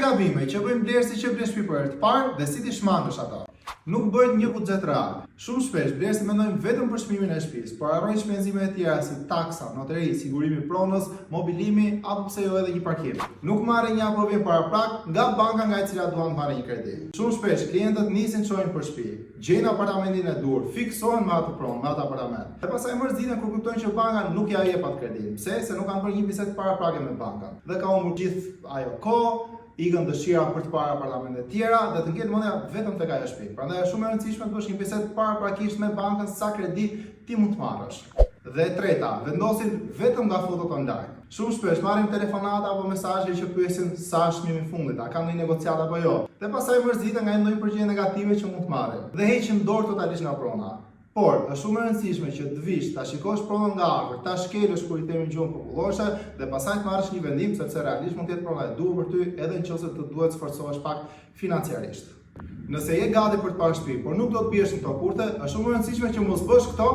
gabime që bëjmë blerësi që blen shtëpi për herë të parë dhe si ti shmangësh ata. Nuk bëhet një buxhet real. Shumë shpesh blerësit mendojnë vetëm për çmimin e shtëpisë, por harrojnë shpenzime të tjera si taksa, notari, sigurimi pronës, mobilimi apo pse jo edhe një parkim. Nuk marrin një aprovim paraprak nga banka nga e cila duan të marrin një kredi. Shumë shpesh klientët nisin të shojnë për shtëpi, gjejnë apartamentin e duhur, fiksohen me atë pronë, me atë apartament. Dhe pastaj mërziten kur kuptojnë që banka nuk ja jep atë kredi. Pse? Se nuk kanë bërë një bisedë paraprake me bankën. Dhe ka humbur gjithë ajo kohë, ikën dëshira për të parë apartamente të tjera dhe të ngjetë mendja vetëm tek ajo shtëpi. Prandaj është shumë e rëndësishme të bësh një bisedë paraprakisht me bankën sa kredi ti mund të marrësh. Dhe e treta, vendosin vetëm nga fotot online. Shumë shpesh marrim telefonata apo mesazhe që pyesin sa është çmimi i fundit, a kanë ndonjë negociat apo jo. Dhe pastaj mërziten nga ndonjë përgjigje negative që mund të marrin. Dhe heqin dorë totalisht nga prona. Por, është shumë e rëndësishme që të vish, ta shikosh pronën nga afër, ta shkelësh kur i themi gjuhën popullore dhe pastaj të marrësh një vendim sepse realisht mund të jetë prona e duhur për ty edhe nëse të duhet të sforcohesh pak financiarisht. Nëse je gati për të parë shtëpi, por nuk do të biesh në këto kurthe, është shumë e rëndësishme që mos bësh këto